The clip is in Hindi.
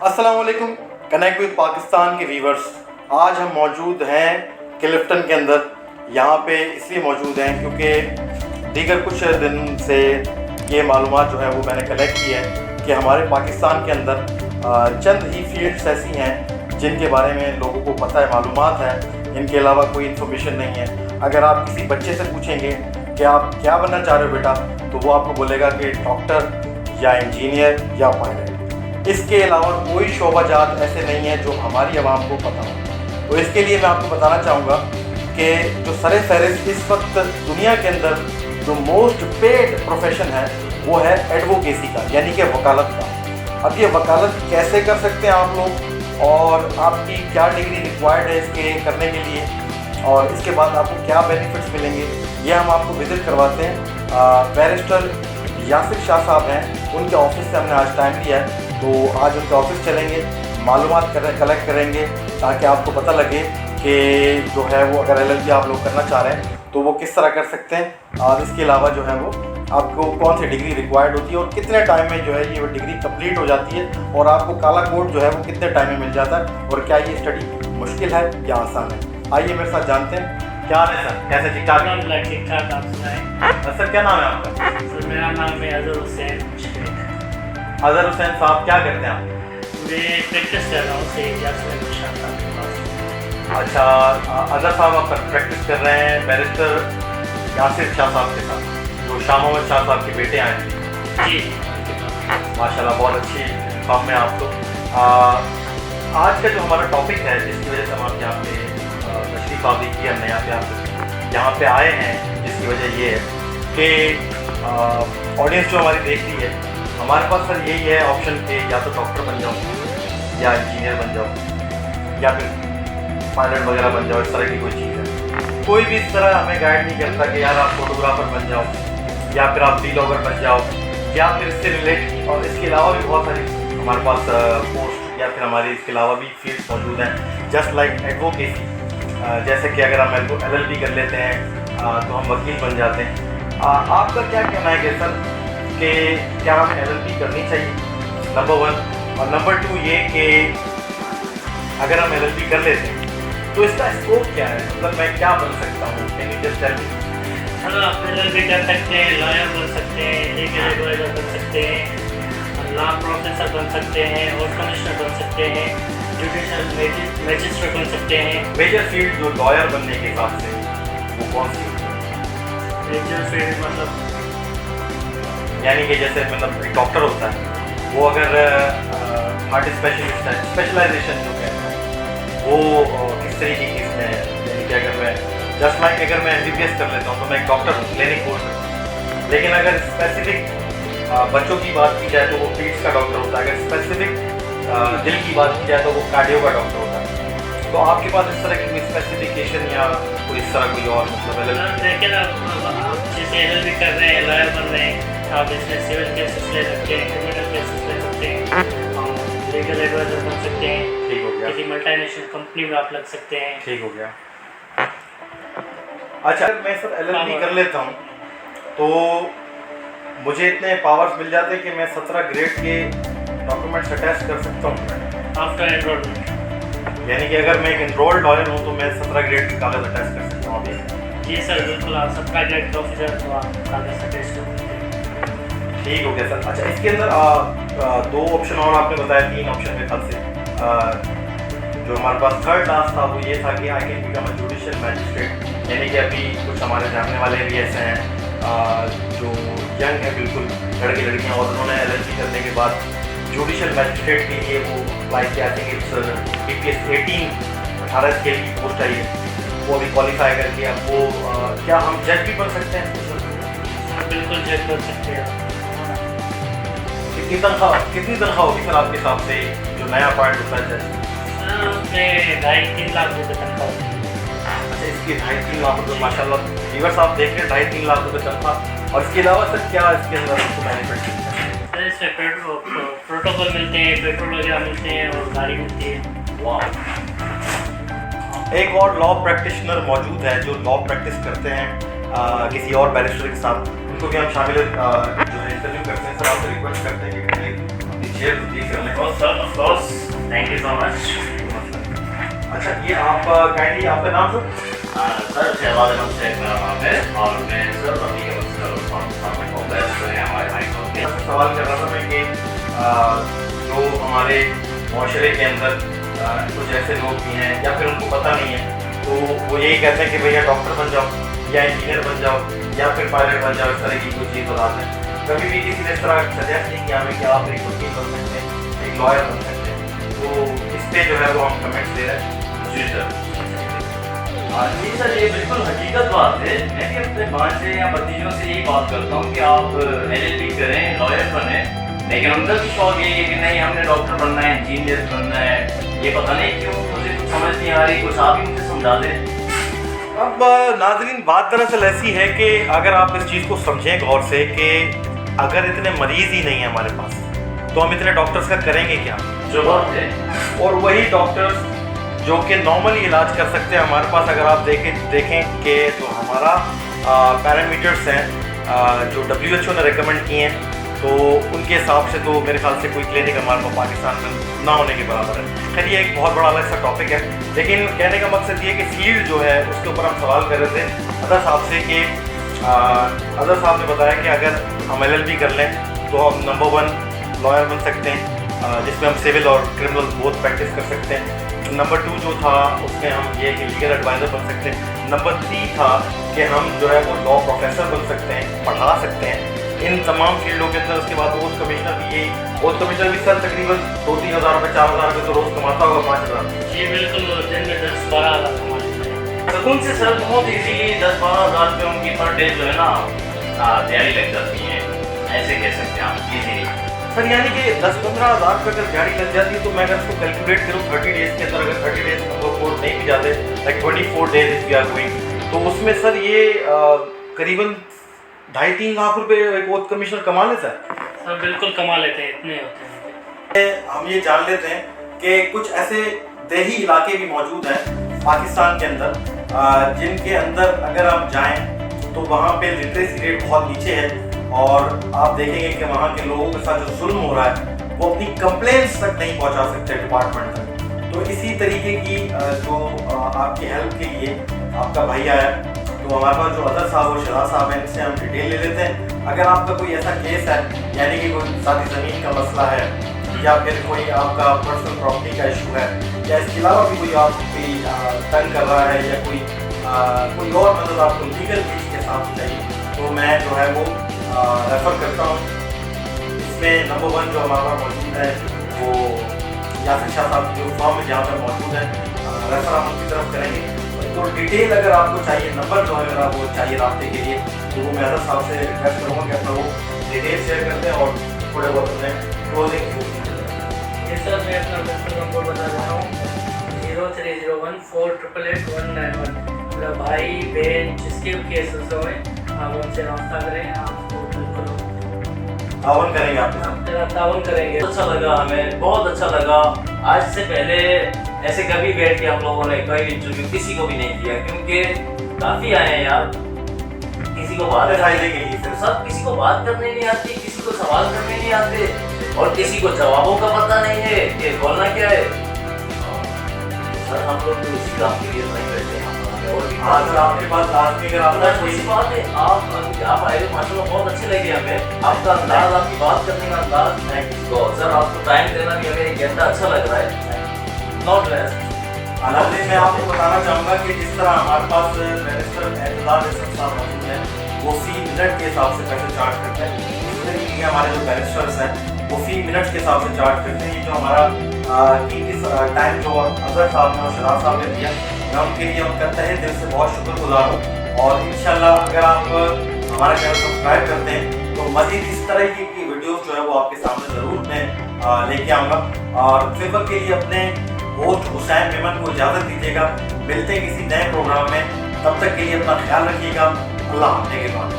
अस्सलाम वालेकुम। कनेक्ट विद पाकिस्तान के व्यूवर्स, आज हम मौजूद हैं क्लिफ्टन के अंदर। यहाँ पे इसलिए मौजूद हैं क्योंकि दीगर कुछ दिन से ये मालूमात जो है वो मैंने कलेक्ट की है कि हमारे पाकिस्तान के अंदर चंद ही फील्ड्स ऐसी हैं जिनके बारे में लोगों को पता है, मालूमात है, इनके अलावा कोई इन्फॉर्मेशन नहीं है। अगर आप किसी बच्चे से पूछेंगे कि आप क्या बनना चाह रहे हो बेटा, तो वो आपको बोलेगा कि डॉक्टर या इंजीनियर या पायलट। इसके अलावा कोई शोबाजात ऐसे नहीं है जो हमारी आवाम को पता हो। तो इसके लिए मैं आपको बताना चाहूँगा कि जो सरे फहरिस्त इस वक्त दुनिया के अंदर जो मोस्ट पेड प्रोफेशन है वो है एडवोकेसी का, यानी कि वकालत का। अब ये वकालत कैसे कर सकते हैं आप लोग, और आपकी क्या डिग्री रिक्वायर्ड है इसके करने के लिए, और इसके बाद आपको क्या बेनिफिट्स मिलेंगे, ये हम आपको विज़िट करवाते हैं। बैरिस्टर यासिर शाह साहब हैं, उनके ऑफिस से हमने आज टाइम लिया है, तो आज उनके ऑफिस चलेंगे, मालूमात कलेक्ट करेंगे ताकि आपको पता लगे कि जो है वो अगर LLB आप लोग करना चाह रहे हैं तो वो किस तरह कर सकते हैं, और इसके अलावा जो है वो आपको कौन सी डिग्री रिक्वायर्ड होती है और कितने टाइम में जो है ये डिग्री कंप्लीट हो जाती है, और आपको काला कोड जो है वो कितने टाइम में मिल जाता है, और क्या ये स्टडी मुश्किल है या आसान है। आइए मेरे साथ जानते हैं। क्या हाल है सर, कैसे? ठीक ठाक? ठीक ठाक। आप सुनाएं। सर क्या नाम है आपका? सर मेरा नाम है अजहर हुसैन। अजहर हुसैन साहब, क्या करते हैं आप? मैं प्रैक्टिस कर रहा हूँ सेठ यासिर शाह साहब के पास। अच्छा, अजहर साहब आप प्रैक्टिस कर रहे हैं बैरिस्टर यासिर शाह साहब के साथ, जो शाह मोहम्मद शाह साहब के बेटे आए हैं। जी माशाल्लाह, बहुत अच्छी फॉर्म में आप तो। आज का जो हमारा टॉपिक है, जिसकी वजह से हम आप यहाँ पे तशरीफ आवी की, हमने यहाँ पे आए हैं, जिसकी वजह ये है कि ऑडियंस जो हमारी देख रही है, हमारे पास सर यही है ऑप्शन कि या तो डॉक्टर बन जाओ, या इंजीनियर बन जाओ, या फिर पायलट वगैरह बन जाओ। इस तरह की कोई चीज़ है, कोई भी इस तरह हमें गाइड नहीं करता कि यार आप फोटोग्राफर बन जाओ, या फिर आप व्लॉगर बन जाओ, या फिर इससे रिलेटेड और इसके अलावा भी बहुत सारी हमारे पास पोस्ट या फिर हमारे इसके अलावा भी फील्ड मौजूद हैं। जस्ट लाइक एडवोकेसी, जैसे कि अगर हम LLB कर लेते हैं तो हम वकील बन जाते हैं। आपका क्या कहना है कि सर कि क्या हमें LLB करनी चाहिए, नंबर 1, और नंबर 2 ये कि अगर हम LLB कर लेते हैं तो इसका स्कोप क्या है, मतलब मैं क्या बन सकता हूँ? Can you just tell me? Sir आप LLB कर सकते हैं, लॉयर बन सकते हैं, लीगल एडवाइजर बन सकते हैं, लॉ प्रोफेसर बन सकते हैं, और कमिश्नर बन सकते हैं, जुडिशल मैजिस्ट्रेट बन सकते हैं। मेजर फील्ड जो लॉयर बनने के हिसाब से वो कौन सी? मेजर फील्ड मतलब यानी कि जैसे मतलब एक डॉक्टर होता है, वो अगर हार्ट स्पेशलिस्ट है, स्पेशलाइजेशन जो कहते हैं वो किस तरीके की इसमें है। यानी कि अगर मैं जस्ट लाइक अगर मैं MBBS कर लेता हूँ तो मैं एक डॉक्टर हूँ, क्लिनिक खोल सकता हूँ, लेकिन अगर स्पेसिफिक बच्चों की बात की जाए तो वो पीड्स का डॉक्टर होता है, अगर स्पेसिफिक दिल की बात की जाए तो वो कार्डियो का डॉक्टर होता है। तो आपके पास इस तरह की कोई स्पेसिफिकेशन या कोई इस तरह कोई और मतलब लेकिन आप जैसे LLB कर रहे हैं, लॉयर बन रहे हैं, आप इसमें सिविल केसेस ले सकते हैं, क्रिमिनल केसेस ले सकते हैं, लीगल एडवाइजर बन सकते हैं, ठीक हो गया, किसी मल्टीनेशनल कंपनी में आप लग सकते हैं। ठीक हो गया। अच्छा, अगर मैं सर LLB कर लेता हूँ तो मुझे इतने पावर्स मिल जाते हैं कि मैं 17 ग्रेड के डॉक्यूमेंट्स अटैच कर सकता हूँ आफ्टर एनरोलमेंट। यानी कि अगर मैं एक एनरोल्ड लॉयर हूँ तो मैं 17 ग्रेड के कागज अटैच कर सकता हूँ अभी? जी सर बिल्कुल, आप 17 ग्रेड के ऑफिसर तो आप कागज अटैच कर सकते हैं। ठीक हो गया सर। अच्छा, इसके अंदर 2 ऑप्शन और आपने बताया, 3 ऑप्शन मेरे ख्याल से। जो हमारे पास थर्ड लास्ट था वो ये था कि I can become a judicial magistrate, यानी कि अभी कुछ हमारे जानने वाले भी ऐसे हैं जो यंग है बिल्कुल, लड़के लड़कियाँ, और उन्होंने LLB करने के बाद जुडिशियल मैजिस्ट्रेट के लिए वो अप्लाई किया। I think it's PPS 18 scale की पोस्ट आई है, वो अभी क्वालिफाई करके अब वो क्या हम जज भी बन सकते हैं? बिल्कुल जज कर सकते हैं। कितनी तनख्वाह होगी सर आपके हिसाब से जो नया पॉइंट होता है जज? 2.5-3 लाख रुपये तनख्वाह। अच्छा, इसकी 2.5-3 लाख रुपये, माशाल्लाह व्यूअर्स आप देख रहे हैं, 2.5-3 लाख रुपये तनख्वाह। और इसके अलावा सर क्या इसके अंदर आपको बेनिफिट मिलता है? सर इसमें प्रोटोकॉल मिलते हैं, पेट्रोल वगैरह मिलते हैं, और गाड़ी मिलती है। वाह। एक और लॉ प्रैक्टिशनर मौजूद है जो लॉ प्रैक्टिस करते हैं किसी और बैरिस्टर के साथ, उनको भी हम शामिल जो है इंटरव्यू करते हैं। सर आपसे रिक्वेस्ट करते हैं कि शेयर प्लीज कर लें। Of course, thank you so much. अच्छा, ये आप काइंडली आपका नाम सर? सर शहबाज अहमद शेख मेरा नाम है और मैं सर अभी हमारे हाई कोर्ट के सवाल कर रहा था मैं कि जो हमारे माशरे के अंदर कुछ ऐसे लोग भी हैं या फिर उनको पता नहीं है, तो वो यही कहते हैं कि भैया डॉक्टर बन जाओ या इंजीनियर बन जाओ या फिर पायलट बन जाओ, इस तरह की कोई चीज़ बताते हैं। कभी भी किसी ने इस तरह सजेस्ट नहीं किया हमें कि आप एक वकील बन सकते हैं, एक लॉयर बन सकते हैं, तो इस पर जो है वो हम कमेंट्स दे रहे हैं। जी सर, जी सर, ये बिल्कुल हकीकत बात है। मैं भी अपने भांजे या भतीजों से यही बात करता हूँ कि आप LLB करें, लॉयर बने, लेकिन उनका भी शौक यही है कि नहीं हमने डॉक्टर बनना है, इंजीनियर बनना है। ये पता नहीं क्यों मुझे कुछ समझ नहीं आ रही, कुछ आप ही मुझे समझा दें। अब नाज़रीन, बात दरअसल ऐसी है कि अगर आप इस चीज़ को समझें गौर से कि अगर इतने मरीज़ ही नहीं हैं हमारे पास तो हम इतने डॉक्टर्स का करेंगे क्या? जो बात है, और वही डॉक्टर्स जो कि नॉर्मली इलाज कर सकते हैं हमारे पास, अगर आप देखें कि जो हमारा पैरामीटर्स हैं जो WHO ने रिकमेंड किए हैं, तो उनके हिसाब से तो मेरे ख्याल से कोई क्लिनिक हमारे पास पाकिस्तान में ना होने के बराबर है। खैर ये एक बहुत बड़ा अलग सा टॉपिक है, लेकिन कहने का मकसद ये कि फील्ड जो है उसके ऊपर हम सवाल कर रहे थे अदर साहब से कि अदर साहब ने बताया कि अगर हम LLB कर लें तो हम नंबर 1 लॉयर बन सकते हैं, जिसमें हम सिविल और क्रिमिनल बोथ प्रैक्टिस कर सकते हैं। नंबर 2 जो था उसमें हम ये कि लीगल एडवाइज़र बन सकते हैं। नंबर 3 था कि हम जो है वो लॉ प्रोफेसर बन सकते हैं, पढ़ा सकते हैं इन तमाम फील्डों के अंदर। उसके बाद पोस्ट कमिश्नर भी, यही पोस्ट कमिश्नर भी सर तकरीबन 2-3 हज़ार रुपये 4 हज़ार रुपये तो रोज़ कमाता होगा, 5 हज़ार। जी बिल्कुल, दिन में 10-12 हज़ार कमा लेते हैं। सुकून से सर बहुत इजीली 10-12 हज़ार रुपये उनकी पर डे जो है ना दिहाड़ी लग जाती है, ऐसे कह सकते हैं आप इजीली। सर यानी कि 10-15 हज़ार रुपये अगर गाड़ी लग जाती है तो मैं अगर इसको कैलकुलेट करूँ 30 डेज़ के अंदर, अगर 30 डेज़ हम लोग कोर्ट नहीं भी जाते, like 24 days if we are going, तो उसमें सर ये करीबन 2.5-3 लाख रुपए एक वोट कमिश्नर कमा लेता है। सर बिल्कुल कमा लेते हैं, इतने होते हैं। हम ये जान लेते हैं कि कुछ ऐसे देही इलाके भी मौजूद हैं पाकिस्तान के अंदर जिनके अंदर अगर आप जाएं तो वहाँ पे लिटरेसी रेट बहुत नीचे है, और आप देखेंगे कि वहाँ के लोगों के साथ जो जुल्म हो रहा है वो अपनी कंप्लेंट्स तक नहीं पहुँचा सकते डिपार्टमेंट तक। तो इसी तरीके की जो आपकी हेल्प के लिए आपका भैया है, तो हमारे पास जो अदर साहब और शहजाद साहब हैं, इनसे हम डिटेल ले लेते हैं। अगर आपका कोई ऐसा केस है, यानी कि कोई साथी ज़मीन का मसला है या फिर कोई आपका पर्सनल प्रॉपर्टी का इशू है, या इसके अलावा भी कोई आपकी तंग कर रहा है, या कोई और मदद आपको लीगल केस के साथ चाहिए, तो मैं जो है वो रेफ़र करता हूँ। इसमें नंबर 1 जो हमारा मौजूद है वो यासिर शाह साहब जो फॉर्म में जहाँ पर मौजूद है, रेफ़र हम उनकी तरफ करेंगे। तो डिटेल अगर आपको चाहिए, नंबर जो है अगर आपको चाहिए रास्ते के लिए, तो वो मैं अदर साहब से रिक्वेस्ट करूँगा कि अपना वो डिटेल शेयर करते हैं और थोड़े बहुत अपने क्लोजिंग। ये सर मैं अपना पर्सनल नंबर बता रहा हूँ, 0301 4888191। मेरा भाई बहन जिसके भी केसेस हो आप उनसे रब्ता करें, आपको बिल्कुल तावन करेंगे आपके साथ। तावन करेंगे। अच्छा लगा, हमें बहुत अच्छा लगा। आज से पहले ऐसे कभी बैठ के हम लोगों ने कोई इंटरव्यू किसी को भी नहीं किया, क्योंकि काफ़ी आए हैं यार, किसी को बात फायदे के लिए सब, किसी को बात करने नहीं आती, किसी को सवाल करने नहीं आते और किसी को जवाबों का पता नहीं है कि बोलना क्या है। सर हम लोग तो इसी काम के लिए नहीं बैठे हैं। और आज आपके पास लाजमी अगर आपका कोई बात है, आप आए हो माशाल्लाह, बहुत अच्छे लगे हमें। आपका अंदाज, आपकी बात करने का अंदाज, तो सर आपको टाइम देना भी हमें एक घंटा अच्छा लग रहा है। Not less. हालांकि मैं आपको बताना चाहूँगा कि जिस तरह हमारे पास बैरिस्टर एतदार साहब मौजूद हैं, वो फी मिनट के हिसाब से पैसे चार्ज करते हैं। इस तरीके के हमारे जो बैरिस्टर्स हैं वो फी मिनट के हिसाब से चार्ज करते हैं। ये जो हमारा टाइम जो अजहर साहब ने और शहजाद साहब ने दिया, मैं उनके लिए उनका तहे दिल से बहुत शुक्रगुजार हूँ। और इंशाल्लाह अगर आप हमारा चैनल सब्सक्राइब करते हैं तो मज़ीद इस तरह की वीडियोस जो है वो आपके सामने ज़रूर मैं लेके आऊँगा। और फिर वक्त के लिए अपने होस्ट हुसैन मेमन को इजाज़त दीजिएगा। मिलते हैं किसी नए प्रोग्राम में, तब तक के लिए अपना ख्याल रखिएगा। अल्लाह हाफ़िज़ के बाद।